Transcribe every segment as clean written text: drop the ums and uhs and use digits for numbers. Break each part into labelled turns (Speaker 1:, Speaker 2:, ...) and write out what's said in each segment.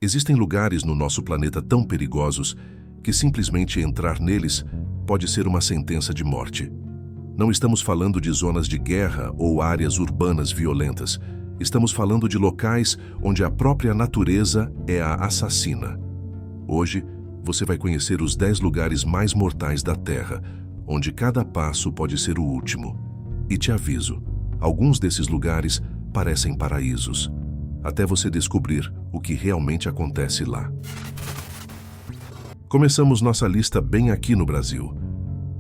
Speaker 1: Existem lugares no nosso planeta tão perigosos que simplesmente entrar neles pode ser uma sentença de morte. Não estamos falando de zonas de guerra ou áreas urbanas violentas. Estamos falando de locais onde a própria natureza é a assassina. Hoje, você vai conhecer os 10 lugares mais mortais da Terra, onde cada passo pode ser o último. E te aviso, alguns desses lugares parecem paraísos, até você descobrir o que realmente acontece lá. Começamos nossa lista bem aqui no Brasil.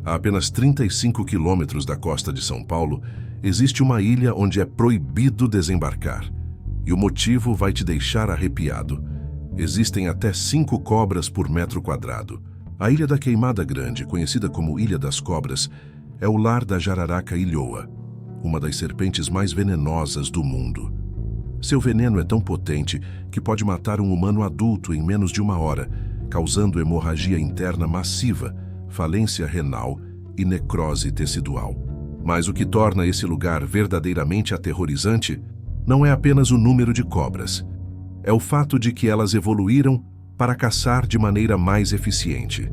Speaker 1: A apenas 35 quilômetros da costa de São Paulo, existe uma ilha onde é proibido desembarcar. E o motivo vai te deixar arrepiado. Existem até 5 cobras por metro quadrado. A Ilha da Queimada Grande, conhecida como Ilha das Cobras, é o lar da jararaca ilhoa, uma das serpentes mais venenosas do mundo. Seu veneno é tão potente que pode matar um humano adulto em menos de 1 hora, causando hemorragia interna massiva, falência renal e necrose tecidual. Mas o que torna esse lugar verdadeiramente aterrorizante não é apenas o número de cobras. É o fato de que elas evoluíram para caçar de maneira mais eficiente.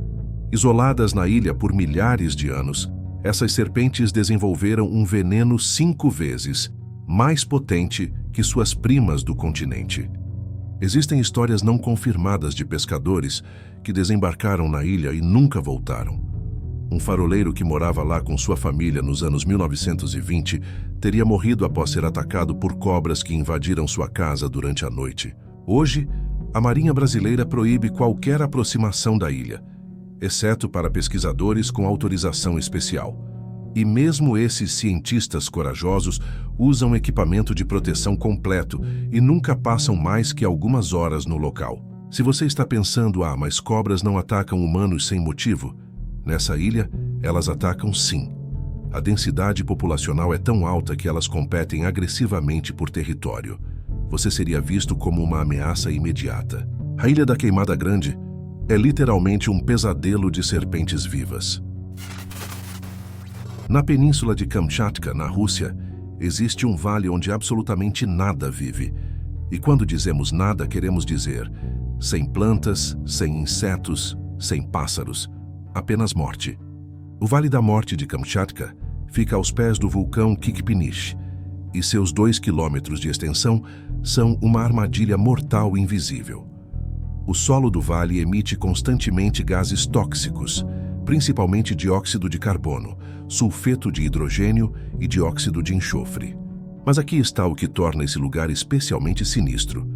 Speaker 1: Isoladas na ilha por milhares de anos, essas serpentes desenvolveram um veneno 5 vezes mais potente que suas primas do continente. Existem histórias não confirmadas de pescadores que desembarcaram na ilha e nunca voltaram. Um faroleiro que morava lá com sua família nos anos 1920 teria morrido após ser atacado por cobras que invadiram sua casa durante a noite. Hoje, a Marinha Brasileira proíbe qualquer aproximação da ilha, exceto para pesquisadores com autorização especial. E mesmo esses cientistas corajosos usam equipamento de proteção completo e nunca passam mais que algumas horas no local. Se você está pensando, mas cobras não atacam humanos sem motivo, nessa ilha, elas atacam sim. A densidade populacional é tão alta que elas competem agressivamente por território. Você seria visto como uma ameaça imediata. A Ilha da Queimada Grande é literalmente um pesadelo de serpentes vivas. Na península de Kamchatka, na Rússia, existe um vale onde absolutamente nada vive. E quando dizemos nada, queremos dizer sem plantas, sem insetos, sem pássaros, apenas morte. O Vale da Morte de Kamchatka fica aos pés do vulcão Kikpinish, e seus 2 quilômetros de extensão são uma armadilha mortal invisível. O solo do vale emite constantemente gases tóxicos, principalmente dióxido de carbono, sulfeto de hidrogênio e dióxido de enxofre. Mas aqui está o que torna esse lugar especialmente sinistro.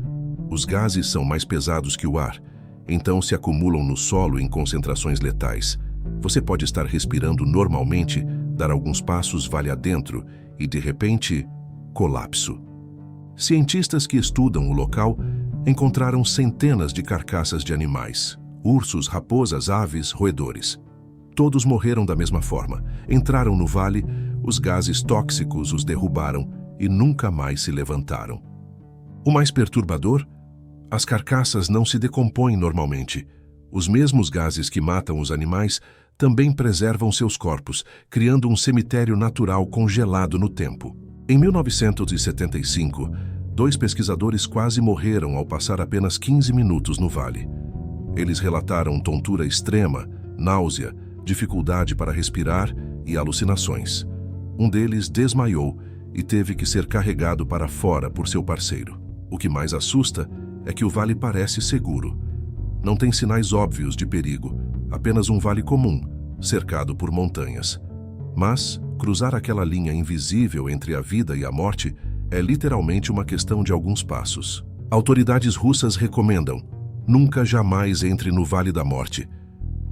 Speaker 1: Os gases são mais pesados que o ar, então se acumulam no solo em concentrações letais. Você pode estar respirando normalmente, dar alguns passos vale adentro e, de repente, colapso. Cientistas que estudam o local encontraram centenas de carcaças de animais, ursos, raposas, aves, roedores. Todos morreram da mesma forma. Entraram no vale, os gases tóxicos os derrubaram e nunca mais se levantaram. O mais perturbador? As carcaças não se decompõem normalmente. Os mesmos gases que matam os animais também preservam seus corpos, criando um cemitério natural congelado no tempo. Em 1975, 2 pesquisadores quase morreram ao passar apenas 15 minutos no vale. Eles relataram tontura extrema, náusea, dificuldade para respirar e alucinações. Um deles desmaiou e teve que ser carregado para fora por seu parceiro. O que mais assusta é que o vale parece seguro. Não tem sinais óbvios de perigo, apenas um vale comum, cercado por montanhas. Mas cruzar aquela linha invisível entre a vida e a morte é literalmente uma questão de alguns passos. Autoridades russas recomendam: nunca jamais entre no Vale da Morte.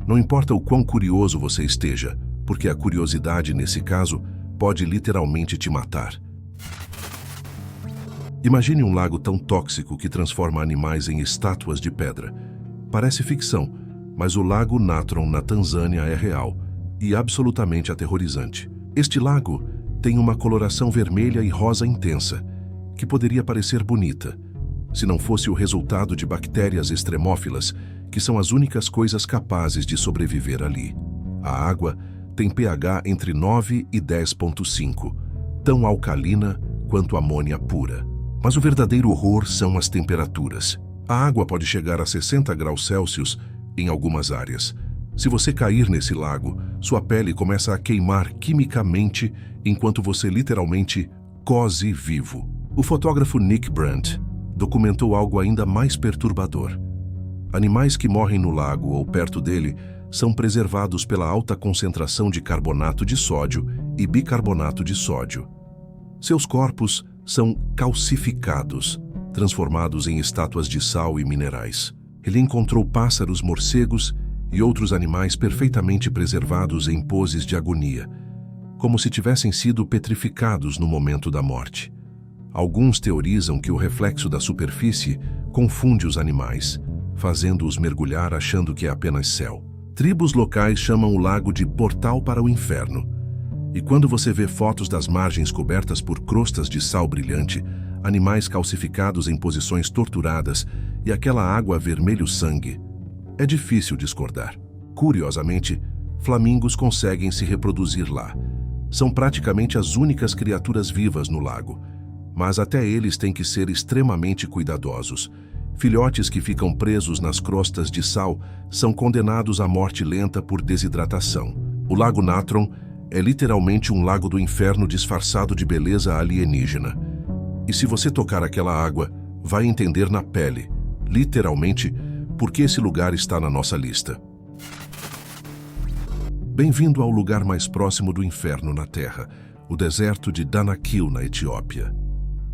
Speaker 1: Não importa o quão curioso você esteja, porque a curiosidade, nesse caso, pode literalmente te matar. Imagine um lago tão tóxico que transforma animais em estátuas de pedra. Parece ficção, mas o Lago Natron, na Tanzânia, é real e absolutamente aterrorizante. Este lago tem uma coloração vermelha e rosa intensa, que poderia parecer bonita, se não fosse o resultado de bactérias extremófilas, que são as únicas coisas capazes de sobreviver ali. A água tem pH entre 9 e 10,5, tão alcalina quanto amônia pura. Mas o verdadeiro horror são as temperaturas. A água pode chegar a 60 graus Celsius em algumas áreas. Se você cair nesse lago, sua pele começa a queimar quimicamente enquanto você literalmente coze vivo. O fotógrafo Nick Brandt documentou algo ainda mais perturbador. Animais que morrem no lago ou perto dele são preservados pela alta concentração de carbonato de sódio e bicarbonato de sódio. Seus corpos são calcificados, transformados em estátuas de sal e minerais. Ele encontrou pássaros, morcegos e outros animais perfeitamente preservados em poses de agonia, como se tivessem sido petrificados no momento da morte. Alguns teorizam que o reflexo da superfície confunde os animais, fazendo-os mergulhar achando que é apenas céu. Tribos locais chamam o lago de Portal para o Inferno. E quando você vê fotos das margens cobertas por crostas de sal brilhante, animais calcificados em posições torturadas e aquela água vermelho-sangue, é difícil discordar. Curiosamente, flamingos conseguem se reproduzir lá. São praticamente as únicas criaturas vivas no lago, mas até eles têm que ser extremamente cuidadosos. Filhotes que ficam presos nas crostas de sal são condenados à morte lenta por desidratação. O Lago Natron é literalmente um lago do inferno disfarçado de beleza alienígena. E se você tocar aquela água, vai entender na pele, literalmente, por que esse lugar está na nossa lista. Bem-vindo ao lugar mais próximo do inferno na Terra, o deserto de Danakil, na Etiópia.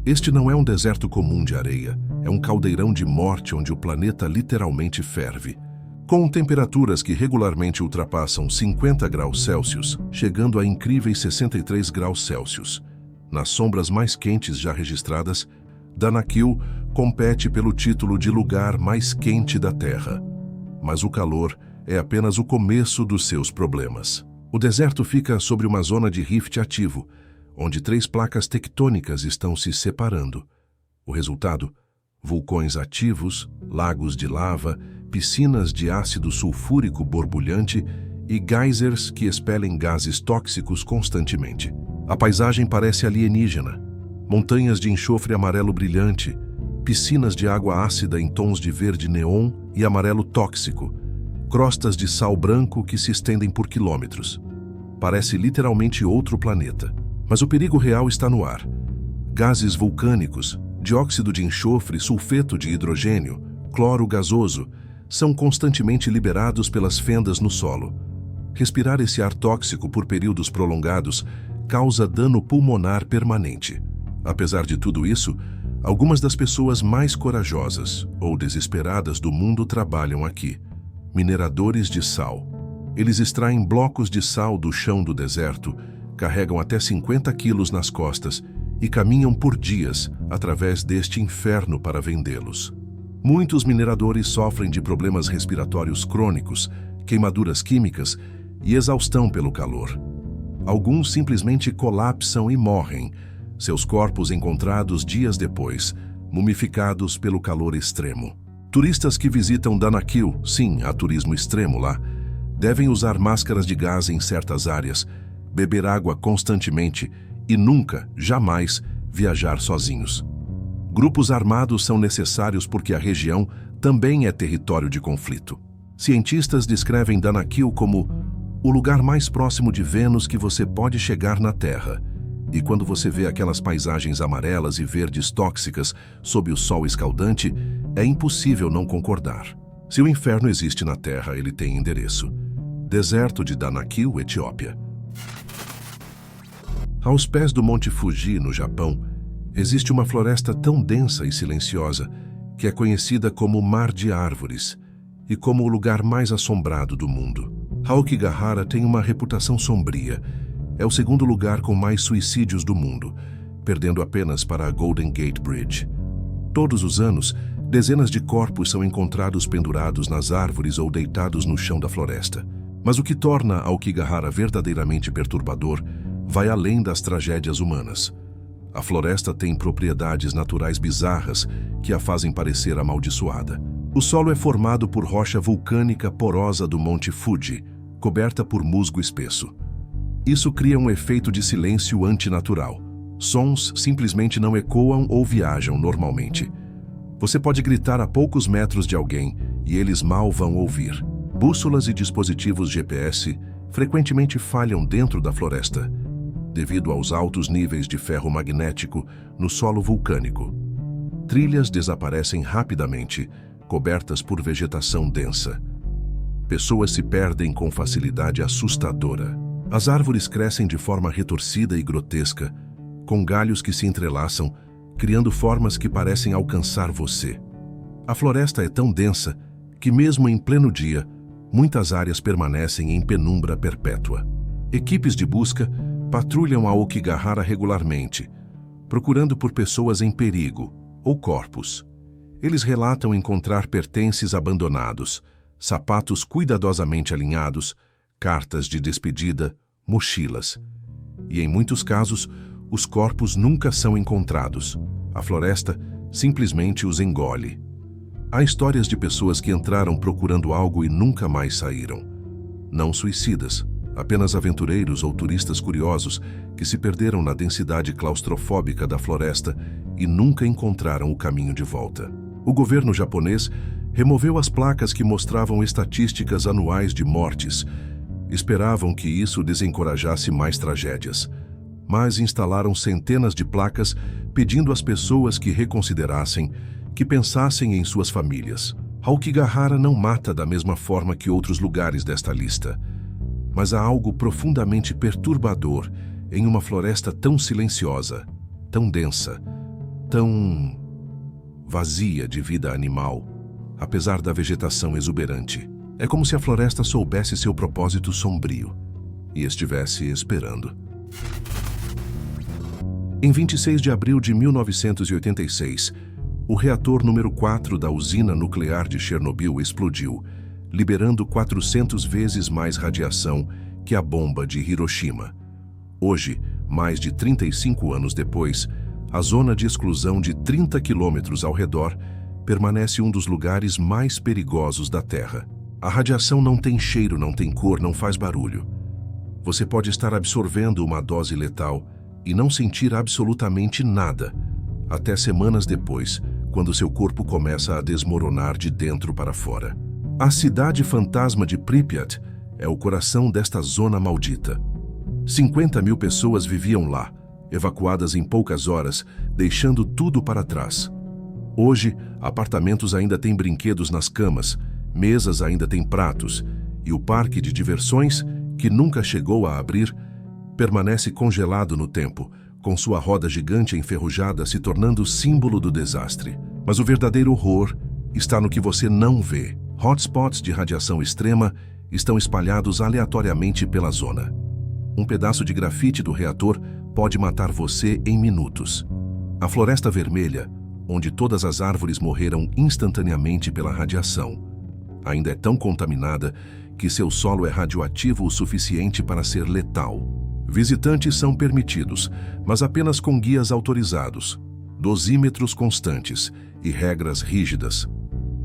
Speaker 1: Este não é um deserto comum de areia, é um caldeirão de morte onde o planeta literalmente ferve. Com temperaturas que regularmente ultrapassam 50 graus Celsius, chegando a incríveis 63 graus Celsius. Nas sombras mais quentes já registradas, Danakil compete pelo título de lugar mais quente da Terra. Mas o calor é apenas o começo dos seus problemas. O deserto fica sobre uma zona de rift ativo, onde 3 placas tectônicas estão se separando. O resultado? Vulcões ativos, lagos de lava, piscinas de ácido sulfúrico borbulhante e geysers que expelem gases tóxicos constantemente. A paisagem parece alienígena. Montanhas de enxofre amarelo brilhante, piscinas de água ácida em tons de verde neon e amarelo tóxico, crostas de sal branco que se estendem por quilômetros. Parece literalmente outro planeta. Mas o perigo real está no ar. Gases vulcânicos, dióxido de enxofre, sulfeto de hidrogênio, cloro gasoso, são constantemente liberados pelas fendas no solo. Respirar esse ar tóxico por períodos prolongados causa dano pulmonar permanente. Apesar de tudo isso, algumas das pessoas mais corajosas ou desesperadas do mundo trabalham aqui. Mineradores de sal. Eles extraem blocos de sal do chão do deserto, carregam até 50 quilos nas costas e caminham por dias através deste inferno para vendê-los. Muitos mineradores sofrem de problemas respiratórios crônicos, queimaduras químicas e exaustão pelo calor. Alguns simplesmente colapsam e morrem, seus corpos encontrados dias depois, mumificados pelo calor extremo. Turistas que visitam Danakil, sim, há turismo extremo lá, devem usar máscaras de gás em certas áreas, beber água constantemente e nunca, jamais, viajar sozinhos. Grupos armados são necessários porque a região também é território de conflito. Cientistas descrevem Danakil como o lugar mais próximo de Vênus que você pode chegar na Terra. E quando você vê aquelas paisagens amarelas e verdes tóxicas sob o sol escaldante, é impossível não concordar. Se o inferno existe na Terra, ele tem endereço. Deserto de Danakil, Etiópia. Aos pés do Monte Fuji, no Japão, existe uma floresta tão densa e silenciosa que é conhecida como Mar de Árvores e como o lugar mais assombrado do mundo. Aokigahara tem uma reputação sombria. É o segundo lugar com mais suicídios do mundo, perdendo apenas para a Golden Gate Bridge. Todos os anos, dezenas de corpos são encontrados pendurados nas árvores ou deitados no chão da floresta. Mas o que torna Aokigahara verdadeiramente perturbador vai além das tragédias humanas. A floresta tem propriedades naturais bizarras que a fazem parecer amaldiçoada. O solo é formado por rocha vulcânica porosa do Monte Fuji, coberta por musgo espesso. Isso cria um efeito de silêncio antinatural. Sons simplesmente não ecoam ou viajam normalmente. Você pode gritar a poucos metros de alguém e eles mal vão ouvir. Bússolas e dispositivos GPS frequentemente falham dentro da floresta, devido aos altos níveis de ferro magnético no solo vulcânico. Trilhas desaparecem rapidamente, cobertas por vegetação densa. Pessoas se perdem com facilidade assustadora. As árvores crescem de forma retorcida e grotesca, com galhos que se entrelaçam, criando formas que parecem alcançar você. A floresta é tão densa que, mesmo em pleno dia, muitas áreas permanecem em penumbra perpétua. Equipes de busca patrulham a Aokigahara regularmente, procurando por pessoas em perigo ou corpos. Eles relatam encontrar pertences abandonados, sapatos cuidadosamente alinhados, cartas de despedida, mochilas. E em muitos casos, os corpos nunca são encontrados. A floresta simplesmente os engole. Há histórias de pessoas que entraram procurando algo e nunca mais saíram. Não suicidas, apenas aventureiros ou turistas curiosos que se perderam na densidade claustrofóbica da floresta e nunca encontraram o caminho de volta. O governo japonês removeu as placas que mostravam estatísticas anuais de mortes. Esperavam que isso desencorajasse mais tragédias, mas instalaram centenas de placas pedindo às pessoas que reconsiderassem, que pensassem em suas famílias. Aokigahara não mata da mesma forma que outros lugares desta lista, mas há algo profundamente perturbador em uma floresta tão silenciosa, tão densa, tão vazia de vida animal, apesar da vegetação exuberante. É como se a floresta soubesse seu propósito sombrio e estivesse esperando. Em 26 de abril de 1986, o reator número 4 da usina nuclear de Chernobyl explodiu, liberando 400 vezes mais radiação que a bomba de Hiroshima. Hoje, mais de 35 anos depois, a zona de exclusão de 30 quilômetros ao redor permanece um dos lugares mais perigosos da Terra. A radiação não tem cheiro, não tem cor, não faz barulho. Você pode estar absorvendo uma dose letal e não sentir absolutamente nada, até semanas depois, quando seu corpo começa a desmoronar de dentro para fora. A cidade fantasma de Pripyat é o coração desta zona maldita. 50 mil pessoas viviam lá, evacuadas em poucas horas, deixando tudo para trás. Hoje, apartamentos ainda têm brinquedos nas camas, mesas ainda têm pratos, e o parque de diversões, que nunca chegou a abrir, permanece congelado no tempo, com sua roda gigante enferrujada se tornando símbolo do desastre. Mas o verdadeiro horror está no que você não vê. Hotspots de radiação extrema estão espalhados aleatoriamente pela zona. Um pedaço de grafite do reator pode matar você em minutos. A Floresta Vermelha, onde todas as árvores morreram instantaneamente pela radiação, ainda é tão contaminada que seu solo é radioativo o suficiente para ser letal. Visitantes são permitidos, mas apenas com guias autorizados, dosímetros constantes e regras rígidas.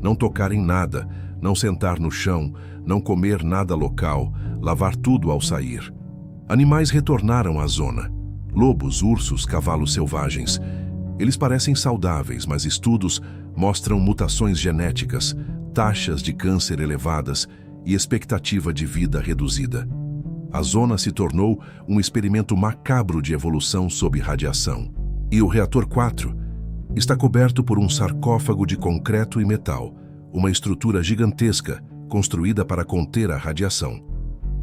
Speaker 1: Não tocar em nada, não sentar no chão, não comer nada local, lavar tudo ao sair. Animais retornaram à zona. Lobos, ursos, cavalos selvagens. Eles parecem saudáveis, mas estudos mostram mutações genéticas, taxas de câncer elevadas e expectativa de vida reduzida. A zona se tornou um experimento macabro de evolução sob radiação. E o reator 4 está coberto por um sarcófago de concreto e metal, uma estrutura gigantesca construída para conter a radiação.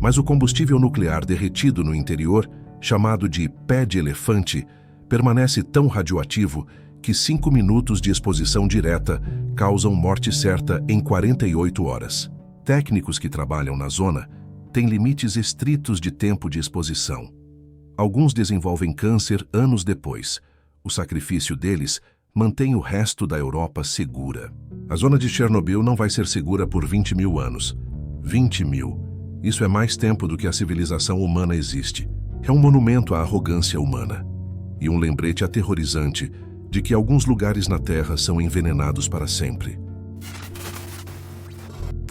Speaker 1: Mas o combustível nuclear derretido no interior, chamado de pé de elefante, permanece tão radioativo que 5 minutos de exposição direta causam morte certa em 48 horas. Técnicos que trabalham na zona têm limites estritos de tempo de exposição. Alguns desenvolvem câncer anos depois. O sacrifício deles mantém o resto da Europa segura. A zona de Chernobyl não vai ser segura por 20 mil anos. 20 mil. Isso é mais tempo do que a civilização humana existe. É um monumento à arrogância humana. E um lembrete aterrorizante de que alguns lugares na Terra são envenenados para sempre.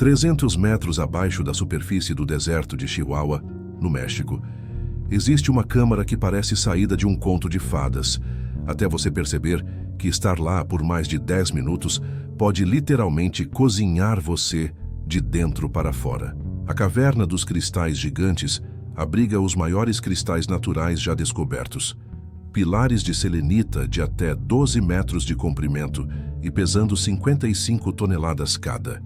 Speaker 1: 300 metros abaixo da superfície do deserto de Chihuahua, no México, existe uma câmara que parece saída de um conto de fadas. até você perceber que estar lá por mais de 10 minutos pode literalmente cozinhar você de dentro para fora. A caverna dos cristais gigantes abriga os maiores cristais naturais já descobertos. Pilares de selenita de até 12 metros de comprimento e pesando 55 toneladas cada.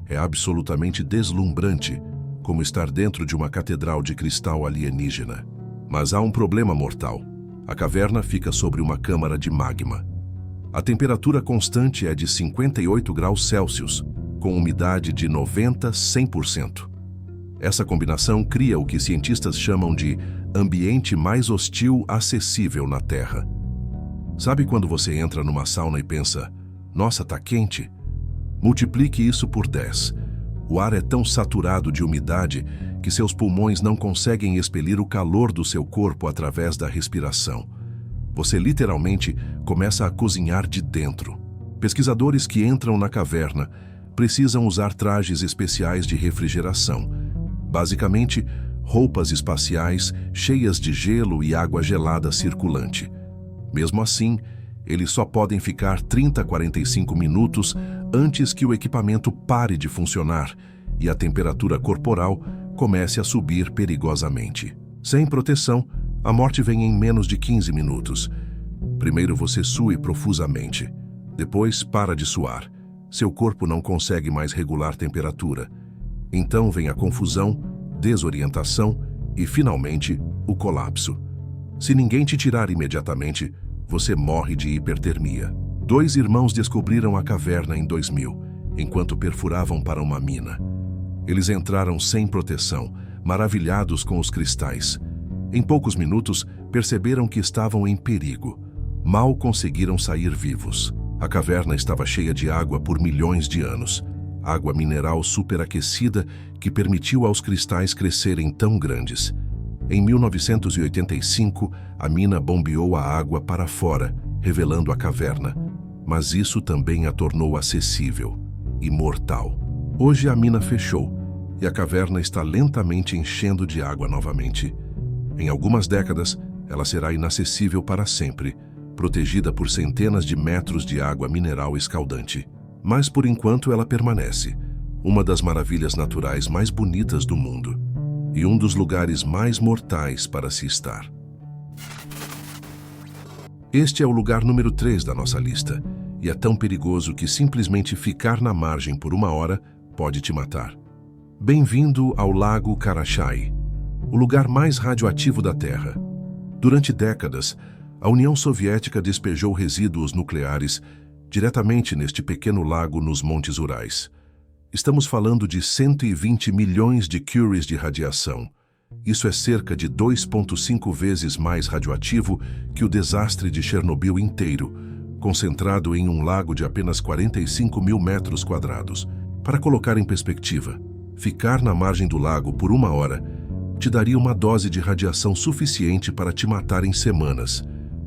Speaker 1: É absolutamente deslumbrante, como estar dentro de uma catedral de cristal alienígena. Mas há um problema mortal. A caverna fica sobre uma câmara de magma. A temperatura constante é de 58 graus Celsius, com umidade de 90–100%. Essa combinação cria o que cientistas chamam de ambiente mais hostil acessível na Terra. Sabe quando você entra numa sauna e pensa, nossa, tá quente? Multiplique isso por 10. O ar é tão saturado de umidade que seus pulmões não conseguem expelir o calor do seu corpo através da respiração. Você literalmente começa a cozinhar de dentro. Pesquisadores que entram na caverna precisam usar trajes especiais de refrigeração. Basicamente, roupas espaciais cheias de gelo e água gelada circulante. Mesmo assim, eles só podem ficar 30 a 45 minutos antes que o equipamento pare de funcionar e a temperatura corporal comece a subir perigosamente. Sem proteção, a morte vem em menos de 15 minutos. Primeiro você sue profusamente. Depois para de suar. Seu corpo não consegue mais regular temperatura. Então vem a confusão, desorientação e, finalmente, o colapso. Se ninguém te tirar imediatamente, você morre de hipertermia. 2 irmãos descobriram a caverna em 2000, enquanto perfuravam para uma mina. Eles entraram sem proteção, maravilhados com os cristais. Em poucos minutos, perceberam que estavam em perigo. Mal conseguiram sair vivos. A caverna estava cheia de água por milhões de anos. Água mineral superaquecida que permitiu aos cristais crescerem tão grandes. Em 1985, a mina bombeou a água para fora, revelando a caverna. Mas isso também a tornou acessível e mortal. Hoje a mina fechou e a caverna está lentamente enchendo de água novamente. Em algumas décadas, ela será inacessível para sempre, protegida por centenas de metros de água mineral escaldante. Mas por enquanto ela permanece, uma das maravilhas naturais mais bonitas do mundo e um dos lugares mais mortais para se estar. Este é o lugar número 3 da nossa lista e é tão perigoso que simplesmente ficar na margem por 1 hora pode te matar. Bem-vindo ao Lago Karachay, o lugar mais radioativo da Terra. Durante décadas, a União Soviética despejou resíduos nucleares diretamente neste pequeno lago nos Montes Urais. Estamos falando de 120 milhões de curies de radiação. Isso é cerca de 2,5 vezes mais radioativo que o desastre de Chernobyl inteiro, concentrado em um lago de apenas 45 mil metros quadrados. Para colocar em perspectiva, ficar na margem do lago por 1 hora te daria uma dose de radiação suficiente para te matar em semanas.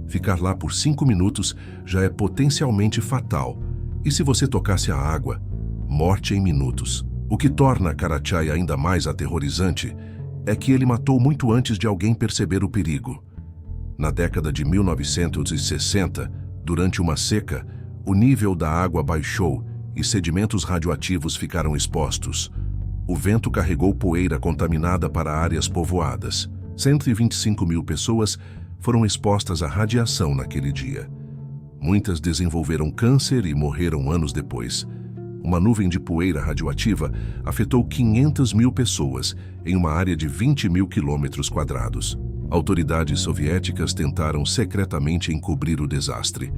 Speaker 1: Ficar lá por 5 minutos já é potencialmente fatal. E se você tocasse a água, morte em minutos. O que torna Karachay ainda mais aterrorizante é que ele matou muito antes de alguém perceber o perigo. Na década de 1960, durante uma seca, o nível da água baixou e sedimentos radioativos ficaram expostos. O vento carregou poeira contaminada para áreas povoadas. 125 mil pessoas foram expostas à radiação naquele dia. Muitas desenvolveram câncer e morreram anos depois. Uma nuvem de poeira radioativa afetou 500 mil pessoas em uma área de 20 mil quilômetros quadrados. Autoridades soviéticas tentaram secretamente encobrir o desastre.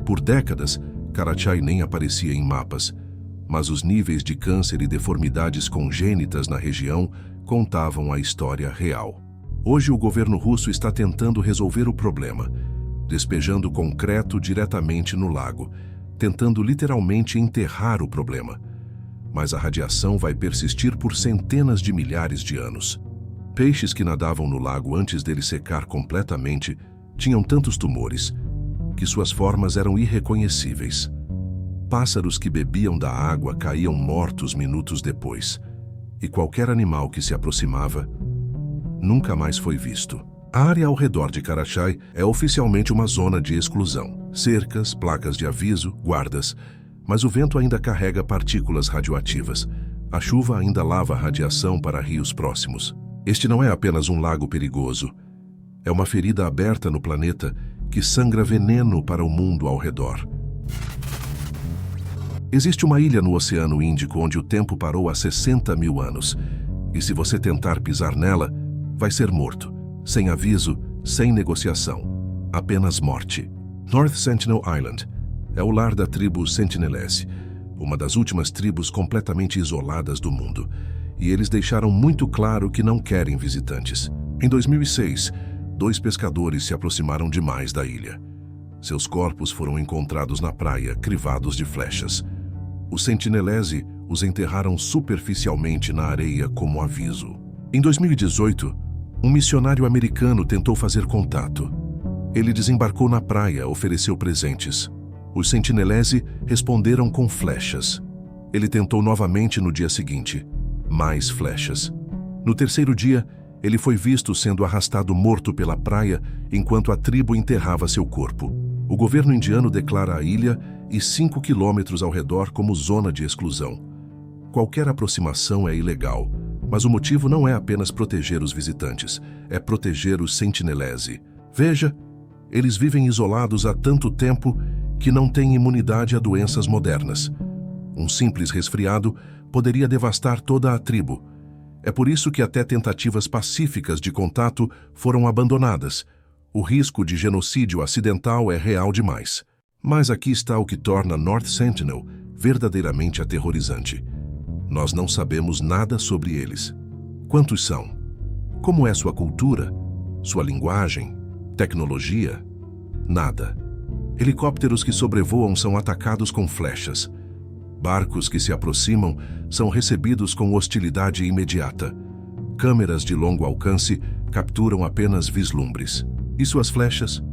Speaker 1: Por décadas, Karachay nem aparecia em mapas, mas os níveis de câncer e deformidades congênitas na região contavam a história real. Hoje o governo russo está tentando resolver o problema, despejando concreto diretamente no lago, tentando literalmente enterrar o problema. Mas a radiação vai persistir por centenas de milhares de anos. Peixes que nadavam no lago antes dele secar completamente tinham tantos tumores que suas formas eram irreconhecíveis. Pássaros que bebiam da água caíam mortos minutos depois, e qualquer animal que se aproximava nunca mais foi visto. A área ao redor de Karachai é oficialmente uma zona de exclusão. Cercas, placas de aviso, guardas. Mas o vento ainda carrega partículas radioativas. A chuva ainda lava a radiação para rios próximos. Este não é apenas um lago perigoso. É uma ferida aberta no planeta que sangra veneno para o mundo ao redor. Existe uma ilha no Oceano Índico onde o tempo parou há 60 mil anos. E se você tentar pisar nela, vai ser morto. Sem aviso, sem negociação. Apenas morte. North Sentinel Island é o lar da tribo Sentinelese, uma das últimas tribos completamente isoladas do mundo. E eles deixaram muito claro que não querem visitantes. Em 2006, 2 pescadores se aproximaram demais da ilha. Seus corpos foram encontrados na praia, crivados de flechas. Os Sentinelese os enterraram superficialmente na areia como aviso. Em 2018, um missionário americano tentou fazer contato. Ele desembarcou na praia, ofereceu presentes. Os Sentinelese responderam com flechas. Ele tentou novamente no dia seguinte. Mais flechas. No terceiro dia, ele foi visto sendo arrastado morto pela praia enquanto a tribo enterrava seu corpo. O governo indiano declara a ilha e 5 quilômetros ao redor como zona de exclusão. Qualquer aproximação é ilegal, mas o motivo não é apenas proteger os visitantes, é proteger os Sentinelese. Veja, eles vivem isolados há tanto tempo que não têm imunidade a doenças modernas. Um simples resfriado poderia devastar toda a tribo. É por isso que até tentativas pacíficas de contato foram abandonadas. O risco de genocídio acidental é real demais. Mas aqui está o que torna North Sentinel verdadeiramente aterrorizante. Nós não sabemos nada sobre eles. Quantos são? Como é sua cultura? Sua linguagem? Tecnologia? Nada. Helicópteros que sobrevoam são atacados com flechas. Barcos que se aproximam são recebidos com hostilidade imediata. Câmeras de longo alcance capturam apenas vislumbres. E suas flechas?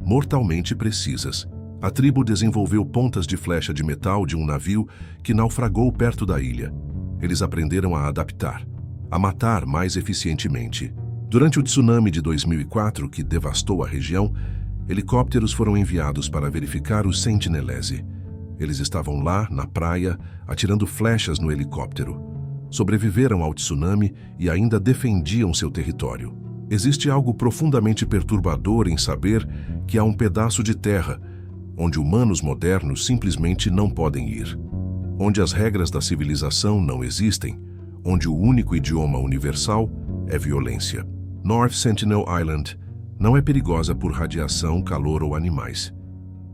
Speaker 1: Mortalmente precisas. A tribo desenvolveu pontas de flecha de metal de um navio que naufragou perto da ilha. Eles aprenderam a adaptar, a matar mais eficientemente. Durante o tsunami de 2004, que devastou a região, helicópteros foram enviados para verificar os Sentinelese. Eles estavam lá, na praia, atirando flechas no helicóptero. Sobreviveram ao tsunami e ainda defendiam seu território. Existe algo profundamente perturbador em saber que há um pedaço de terra onde humanos modernos simplesmente não podem ir. Onde as regras da civilização não existem, onde o único idioma universal é violência. North Sentinel Island não é perigosa por radiação, calor ou animais.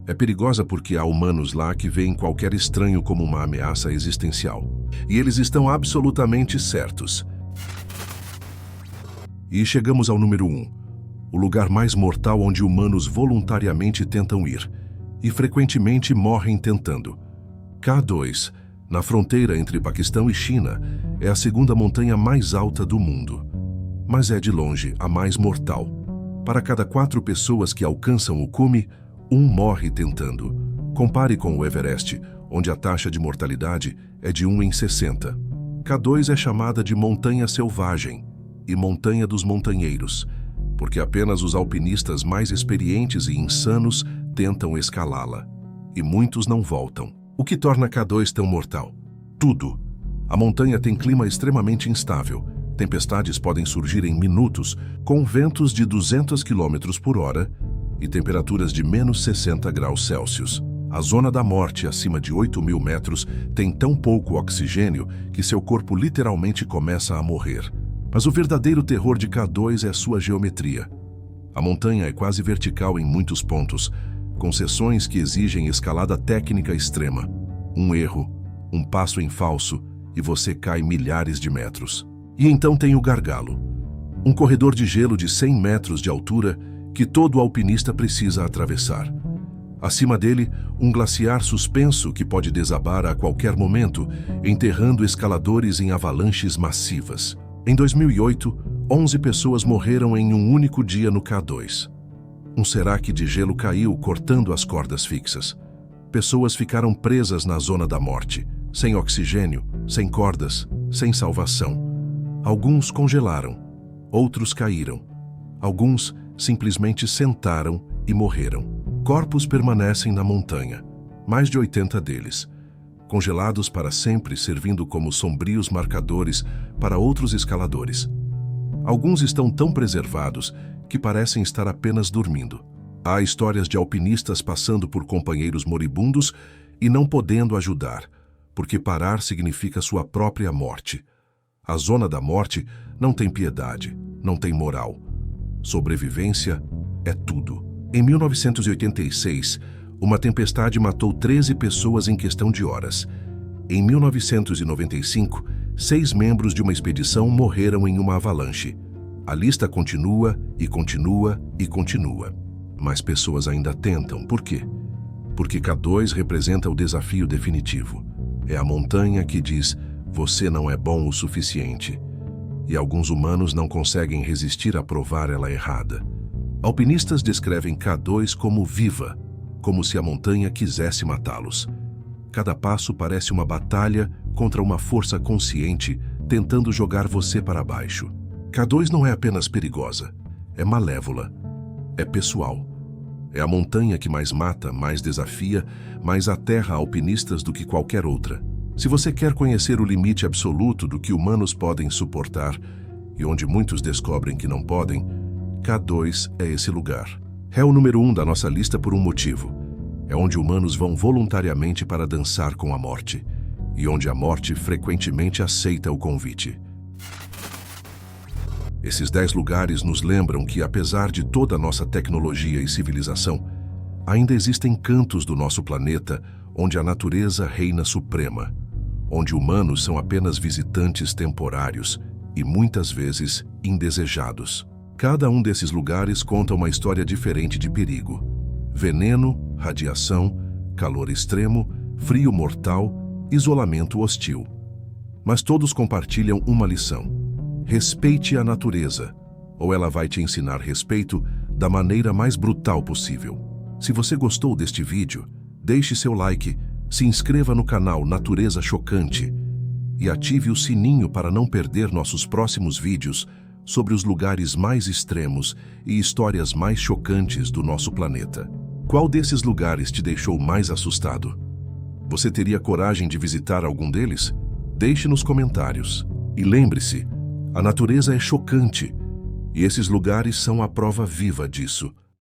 Speaker 1: É perigosa porque há humanos lá que veem qualquer estranho como uma ameaça existencial. E eles estão absolutamente certos. E chegamos ao número 1, o lugar mais mortal onde humanos voluntariamente tentam ir, e frequentemente morrem tentando. K2, na fronteira entre Paquistão e China, é a segunda montanha mais alta do mundo. Mas é de longe a mais mortal. Para cada 4 pessoas que alcançam o cume, 1 morre tentando. Compare com o Everest, onde a taxa de mortalidade é de 1 em 60. K2 é chamada de Montanha Selvagem e Montanha dos Montanheiros, porque apenas os alpinistas mais experientes e insanos tentam escalá-la, e muitos não voltam. O que torna K2 tão mortal? Tudo. A montanha tem clima extremamente instável. Tempestades podem surgir em minutos, com ventos de 200 km por hora e temperaturas de menos 60 graus Celsius. A zona da morte, acima de 8.000 metros, tem tão pouco oxigênio que seu corpo literalmente começa a morrer. Mas o verdadeiro terror de K2 é sua geometria. A montanha é quase vertical em muitos pontos, com seções que exigem escalada técnica extrema. Um erro, um passo em falso, e você cai milhares de metros. E então tem o gargalo, um corredor de gelo de 100 metros de altura que todo alpinista precisa atravessar. Acima dele, um glaciar suspenso que pode desabar a qualquer momento, enterrando escaladores em avalanches massivas. Em 2008, 11 pessoas morreram em um único dia no K2. Um seraque de gelo caiu, cortando as cordas fixas. Pessoas ficaram presas na zona da morte, sem oxigênio, sem cordas, sem salvação. Alguns congelaram, outros caíram. Alguns simplesmente sentaram e morreram. Corpos permanecem na montanha, mais de 80 deles, congelados para sempre, servindo como sombrios marcadores para outros escaladores. Alguns estão tão preservados que parecem estar apenas dormindo. Há histórias de alpinistas passando por companheiros moribundos e não podendo ajudar, porque parar significa sua própria morte. A zona da morte não tem piedade, não tem moral. Sobrevivência é tudo. Em 1986, uma tempestade matou 13 pessoas em questão de horas. Em 1995, 6 membros de uma expedição morreram em uma avalanche. A lista continua e continua e continua. Mas pessoas ainda tentam. Por quê? Porque K2 representa o desafio definitivo. É a montanha que diz: você não é bom o suficiente. E alguns humanos não conseguem resistir a provar ela errada. Alpinistas descrevem K2 como viva, como se a montanha quisesse matá-los. Cada passo parece uma batalha contra uma força consciente tentando jogar você para baixo. K2 não é apenas perigosa, é malévola, é pessoal. É a montanha que mais mata, mais desafia, mais aterra alpinistas do que qualquer outra. Se você quer conhecer o limite absoluto do que humanos podem suportar, e onde muitos descobrem que não podem, K2 é esse lugar. É o número 1 da nossa lista por um motivo. É onde humanos vão voluntariamente para dançar com a morte, e onde a morte frequentemente aceita o convite. Esses 10 lugares nos lembram que, apesar de toda a nossa tecnologia e civilização, ainda existem cantos do nosso planeta onde a natureza reina suprema, onde humanos são apenas visitantes temporários e muitas vezes indesejados. Cada um desses lugares conta uma história diferente de perigo. Veneno, radiação, calor extremo, frio mortal, isolamento hostil. Mas todos compartilham uma lição: respeite a natureza, ou ela vai te ensinar respeito da maneira mais brutal possível. Se você gostou deste vídeo, deixe seu like, se inscreva no canal Natureza Chocante e ative o sininho para não perder nossos próximos vídeos sobre os lugares mais extremos e histórias mais chocantes do nosso planeta. Qual desses lugares te deixou mais assustado? Você teria coragem de visitar algum deles? Deixe nos comentários. E lembre-se, a natureza é chocante, e esses lugares são a prova viva disso.